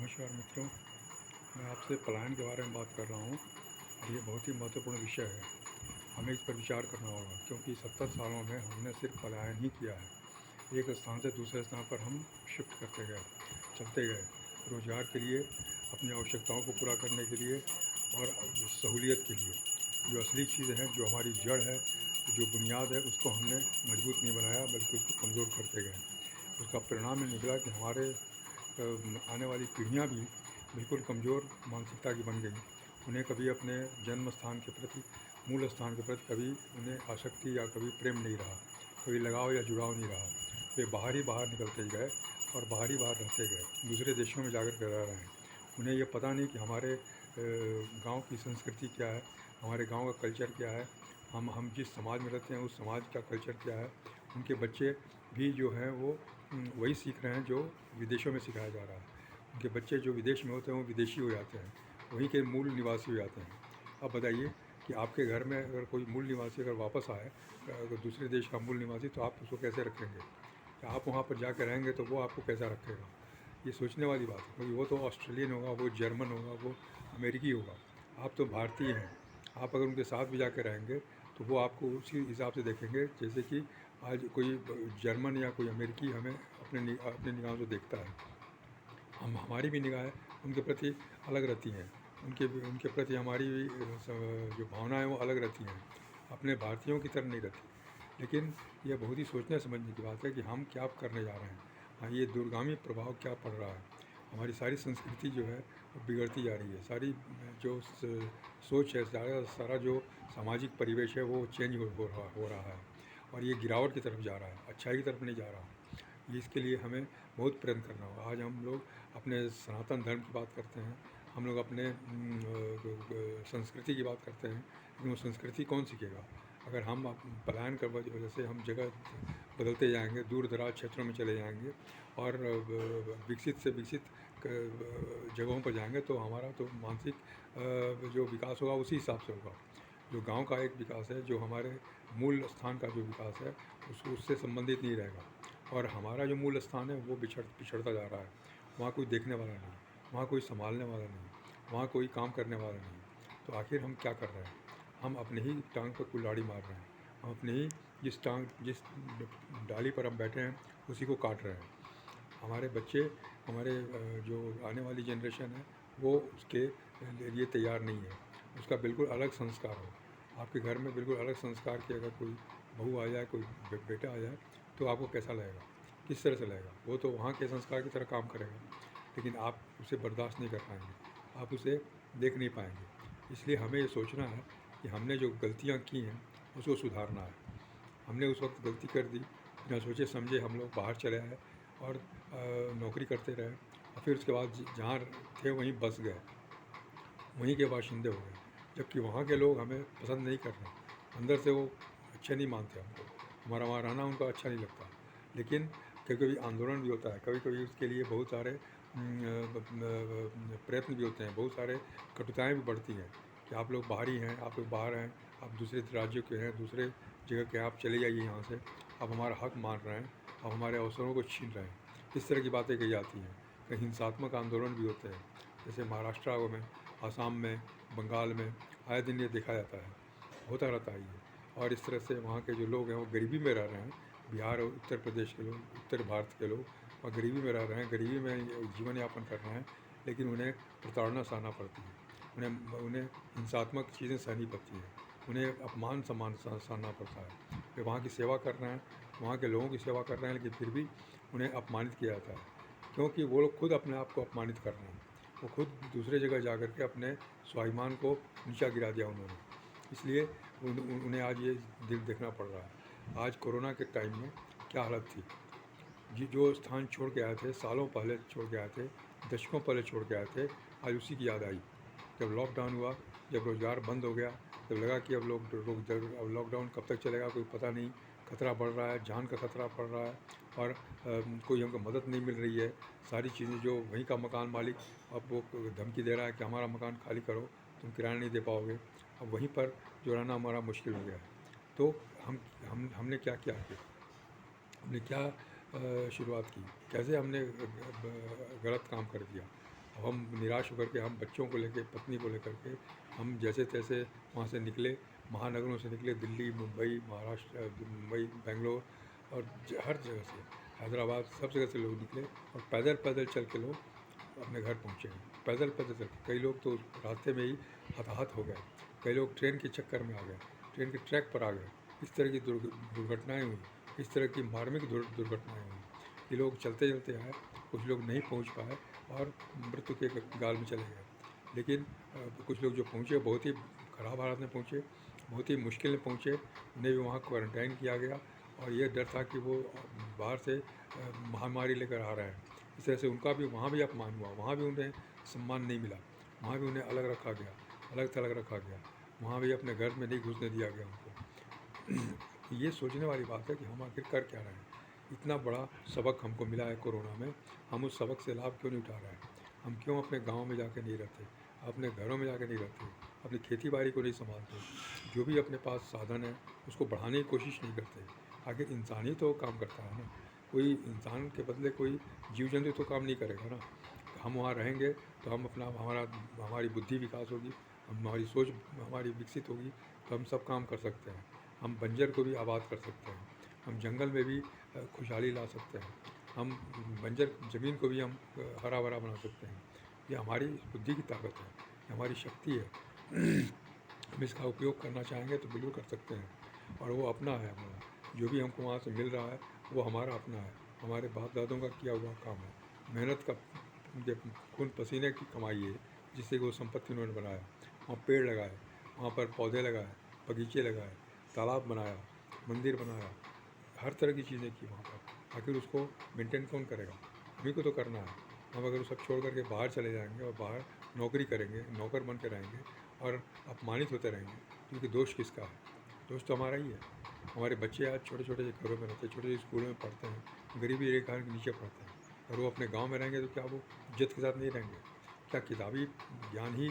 नमस्कार मित्रों, मैं आपसे पलायन के बारे में बात कर रहा हूँ और ये बहुत ही महत्वपूर्ण विषय है। हमें इस पर विचार करना होगा क्योंकि 70 सालों में हमने सिर्फ पलायन ही किया है। एक स्थान से दूसरे स्थान पर हम शिफ्ट करते गए, चलते गए, रोज़गार के लिए, अपनी आवश्यकताओं को पूरा करने के लिए और सहूलियत के लिए। जो असली चीज़ है, जो हमारी जड़ है, जो बुनियाद है, उसको हमने मजबूत नहीं बनाया बल्कि उसको कमज़ोर करते गए। उसका परिणाम ये निकला कि हमारे आने वाली पीढ़ियाँ भी बिल्कुल कमज़ोर मानसिकता की बन गई। उन्हें कभी अपने जन्म स्थान के प्रति, मूल स्थान के प्रति कभी उन्हें आसक्ति या कभी प्रेम नहीं रहा, कभी लगाव या जुड़ाव नहीं रहा। वे बाहर ही बाहर निकलते गए और बाहर ही बाहर रहते गए, दूसरे देशों में जाकर के रह रहे हैं। उन्हें ये पता नहीं कि हमारे गांव की संस्कृति क्या है, हमारे गांव का कल्चर क्या है, हम जिस समाज में रहते हैं उस समाज का कल्चर क्या है। उनके बच्चे भी जो हैं वो वही सीख रहे हैं जो विदेशों में सिखाया जा रहा है। उनके बच्चे जो विदेश में होते हैं वो विदेशी हो जाते हैं, वहीं के मूल निवासी हो जाते हैं। अब बताइए कि आपके घर में अगर कोई मूल निवासी अगर वापस आए, अगर दूसरे देश का मूल निवासी, तो आप उसको कैसे रखेंगे? कि आप वहाँ पर जाकर रहेंगे तो वो आपको कैसा रखेगा? ये सोचने वाली बात है, क्योंकि वो तो ऑस्ट्रेलियन होगा, वो जर्मन होगा, वो अमेरिकी होगा। आप तो भारतीय हैं। आप अगर उनके साथ भी जाकर रहेंगे तो वो आपको उसी हिसाब से देखेंगे जैसे कि आज कोई जर्मन या कोई अमेरिकी हमें अपने निगाहों से देखता है। हमारी भी निगाहें उनके प्रति अलग रहती हैं। उनके प्रति हमारी भी जो भावनाएँ वो अलग रहती हैं, अपने भारतीयों की तरह नहीं रहती। लेकिन यह बहुत ही सोचने समझने की बात है कि हम क्या करने जा रहे हैं। हाँ, ये दूरगामी प्रभाव क्या पड़ रहा है। हमारी सारी संस्कृति जो है वो बिगड़ती जा रही है। सारी जो सोच है, सारा जो सामाजिक परिवेश है वो चेंज हो रहा है और ये गिरावट की तरफ जा रहा है, अच्छाई की तरफ नहीं जा रहा। इसके लिए हमें बहुत प्रयत्न करना होगा। आज हम लोग अपने सनातन धर्म की बात करते हैं, हम लोग अपने संस्कृति की बात करते हैं, लेकिन वो संस्कृति कौन सीखेगा? अगर हम पलायन की वजह से हम जगह बदलते जाएंगे, दूर दराज क्षेत्रों में चले जाएंगे और विकसित से विकसित जगहों पर जाएंगे तो हमारा तो मानसिक जो विकास होगा उसी हिसाब से होगा। जो गांव का एक विकास है, जो हमारे मूल स्थान का जो विकास है, उससे संबंधित नहीं रहेगा। और हमारा जो मूल स्थान है वो पिछड़ता जा रहा है। वहाँ कोई देखने वाला नहीं, वहाँ कोई संभालने वाला नहीं, वहाँ कोई काम करने वाला नहीं। तो आखिर हम क्या कर रहे हैं? हम अपने ही टांग पर कुल्हाड़ी मार रहे हैं। हम अपने ही जिस डाली पर हम बैठे हैं उसी को काट रहे हैं। हमारे बच्चे, हमारे जो आने वाली जनरेशन है वो उसके लिए तैयार नहीं है। उसका बिल्कुल अलग संस्कार हो। आपके घर में बिल्कुल अलग संस्कार की अगर कोई बहू आ जाए, कोई बेटा आ जाए, तो आपको कैसा लगेगा? किस तरह से लगेगा? वो तो वहाँ के संस्कार की तरह काम करेगा, लेकिन आप उसे बर्दाश्त नहीं कर पाएंगे, आप उसे देख नहीं पाएंगे। इसलिए हमें ये सोचना है कि हमने जो गलतियाँ की हैं उसको सुधारना है। हमने उस वक्त गलती कर दी, बिना सोचे समझे हम लोग बाहर चले आए और नौकरी करते रहे और फिर उसके बाद जहाँ थे वहीं बस गए, वहीं के बाशिंदे हो गए, जबकि वहाँ के लोग हमें पसंद नहीं कर रहे। अंदर से वो अच्छे नहीं मानते हमको, हमारा वहाँ रहना उनको अच्छा नहीं लगता। लेकिन कभी कभी आंदोलन भी होता है, कभी कभी उसके लिए बहुत सारे प्रयत्न भी होते हैं, बहुत सारे कटुताएँ भी बढ़ती हैं कि आप लोग बाहरी हैं, आप लोग बाहर हैं, आप दूसरे राज्यों के हैं, दूसरे जगह के, आप चले जाइए यहाँ से, आप हमारा हक मार रहे हैं, आप हमारे अवसरों को छीन रहे हैं। इस तरह की बातें कही जाती हैं। कहीं हिंसात्मक आंदोलन भी होते हैं, जैसे महाराष्ट्र में, आसाम में, बंगाल में आए दिन ये देखा जाता है, होता रहता है ये। और इस तरह से वहाँ के जो लोग हैं वो गरीबी में रह रहे हैं। बिहार और उत्तर प्रदेश के लोग, उत्तर भारत के लोग और गरीबी में रह रहे हैं, गरीबी में जीवन यापन कर रहे हैं, लेकिन उन्हें प्रताड़ना सहना पड़ती है, उन्हें उन्हें हिंसात्मक चीज़ें सहनी पड़ती है, उन्हें अपमान सम्मान सहना पड़ता है। वे वहाँ की सेवा कर रहे हैं, वहाँ के लोगों की सेवा कर रहे हैं, लेकिन फिर भी उन्हें अपमानित किया जाता है, क्योंकि वो लोग खुद अपने आप को अपमानित कर रहे हैं। वो खुद दूसरे जगह जा कर के अपने स्वाभिमान को नीचा गिरा दिया उन्होंने। इसलिए उन्हें आज ये दिल देखना पड़ रहा है। आज कोरोना के टाइम में क्या हालत थी, जो स्थान छोड़ के आए थे, सालों पहले छोड़ के आए थे, दशकों पहले छोड़ के आए थे, आज उसी की याद आई। जब लॉकडाउन हुआ, जब रोज़गार बंद हो गया, जब लगा कि अब लॉकडाउन कब तक चलेगा कोई पता नहीं, खतरा बढ़ रहा है, जान का खतरा पड़ रहा है और कोई हमको मदद नहीं मिल रही है। सारी चीज़ें, जो वहीं का मकान मालिक अब वो धमकी दे रहा है कि हमारा मकान खाली करो, तुम किराया नहीं दे पाओगे। अब वहीं पर जो रहना हमारा मुश्किल हो गया है। तो हमने क्या किया फिर? हमने क्या शुरुआत की, कैसे हमने गलत काम कर दिया? अब हम निराश होकर के हम बच्चों को लेकर, पत्नी को लेकर के हम जैसे तैसे वहाँ से निकले, महानगरों से निकले, दिल्ली, मुंबई, महाराष्ट्र, मुंबई, बेंगलोर और हर जगह से, हैदराबाद, सब जगह से लोग निकले और पैदल पैदल चल के लोग अपने घर पहुँचे हैं। पैदल पैदल चल के कई लोग तो रास्ते में ही हताहत हो गए, कई लोग ट्रेन के चक्कर में आ गए, ट्रेन के ट्रैक पर आ गए। इस तरह की दुर्घटनाएँ हुई, इस तरह की मार्मिक दुर्घटनाएँ हुई कि लोग चलते चलते आए, कुछ लोग नहीं पहुंच पाए और मृत्यु के गाल में चले गए। लेकिन कुछ लोग जो पहुंचे बहुत ही ख़राब हालत में पहुंचे, बहुत ही मुश्किल में पहुंचे, उन्हें भी वहाँ क्वारंटाइन किया गया और ये डर था कि वो बाहर से महामारी लेकर आ रहे हैं। इस तरह से उनका भी वहाँ भी अपमान हुआ, वहाँ भी उन्हें सम्मान नहीं मिला, वहाँ भी उन्हें अलग रखा गया, अलग थलग रखा गया, वहाँ भी अपने घर में नहीं घुसने दिया गया उनको। ये सोचने वाली बात है कि हम आखिर कर क्या रहे हैं। इतना बड़ा सबक हमको मिला है कोरोना में, हम उस सबक से लाभ क्यों नहीं उठा रहे हैं? हम क्यों अपने गांव में जाके नहीं रहते, अपने घरों में जाके नहीं रहते, अपनी खेती बाड़ी को नहीं संभालते, जो भी अपने पास साधन है उसको बढ़ाने की कोशिश नहीं करते? आखिर इंसान ही तो काम करता है ना, कोई इंसान के बदले कोई जीव जंतु तो काम नहीं करेगा ना। हम वहाँ रहेंगे तो हम अपना हमारी बुद्धि विकास होगी, हमारी सोच हमारी विकसित होगी, तो हम सब काम कर सकते हैं। हम बंजर को भी आबाद कर सकते हैं, हम जंगल में भी खुशहाली ला सकते हैं, हम बंजर ज़मीन को भी हम हरा भरा बना सकते हैं। ये हमारी बुद्धि की ताकत है, ये हमारी शक्ति है। हम इसका उपयोग करना चाहेंगे तो बिल्कुल कर सकते हैं और वो अपना है हमारा। जो भी हमको वहाँ से मिल रहा है वो हमारा अपना है, हमारे बाप दादों का किया हुआ काम है, मेहनत का खून पसीने की कमाई है जिससे कि वो संपत्ति उन्होंने बनाया। वहाँ पेड़ लगाए, वहाँ पर पौधे लगाए, बगीचे लगाए, तालाब बनाया, मंदिर बनाया, हर तरह की चीज़ें की वहाँ पर। आखिर उसको मेंटेन कौन करेगा? हम ही को तो करना है। हम अगर वो सब छोड़ करके बाहर चले जाएंगे और बाहर नौकरी करेंगे, नौकर बन के रहेंगे और अपमानित होते रहेंगे, तो उनकी दोष किसका है? दोष तो हमारा ही है। हमारे बच्चे आज छोटे छोटे घरों में रहते हैं, छोटे छोटे स्कूलों में पढ़ते हैं, गरीबी रेखा के नीचे पढ़ते हैं। और वो अपने गाँव में रहेंगे तो क्या वो इज्जत के साथ नहीं रहेंगे? क्या किताबी ज्ञान ही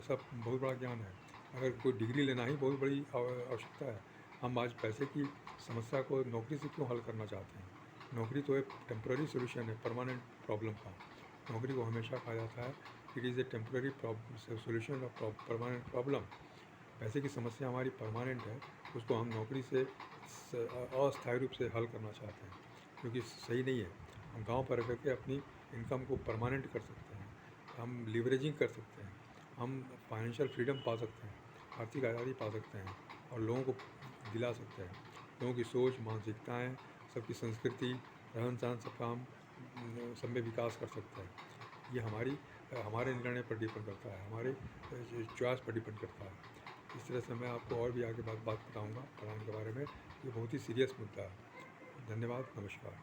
सब बहुत बड़ा ज्ञान है? अगर कोई डिग्री लेना ही बहुत बड़ी आवश्यकता है, हम आज पैसे की समस्या को नौकरी से क्यों हल करना चाहते हैं? नौकरी तो एक टेम्पररी सोल्यूशन है परमानेंट प्रॉब्लम का। नौकरी को हमेशा कहा जाता है it is a temporary solution of permanent problem. पैसे की समस्या हमारी परमानेंट है, उसको हम नौकरी से अस्थायी रूप से हल करना चाहते हैं, जो कि सही नहीं है। हम गांव पर रह करके अपनी इनकम को परमानेंट कर सकते हैं, हम लीवरेजिंग कर सकते हैं, हम फाइनेंशियल फ्रीडम पा सकते हैं, आर्थिक आज़ादी पा सकते हैं और लोगों को दिला सकते हैं। लोगों की सोच, मानसिकताएँ, सबकी संस्कृति, रहन सहन सबका हम सब में विकास कर सकते हैं। ये हमारे निर्णय पर डिपेंड करता है, हमारे चॉइस पर डिपेंड करता है। इस तरह से मैं आपको और भी आगे बात बताऊंगा पढ़ाने के बारे में। ये बहुत ही सीरियस मुद्दा है। धन्यवाद, नमस्कार।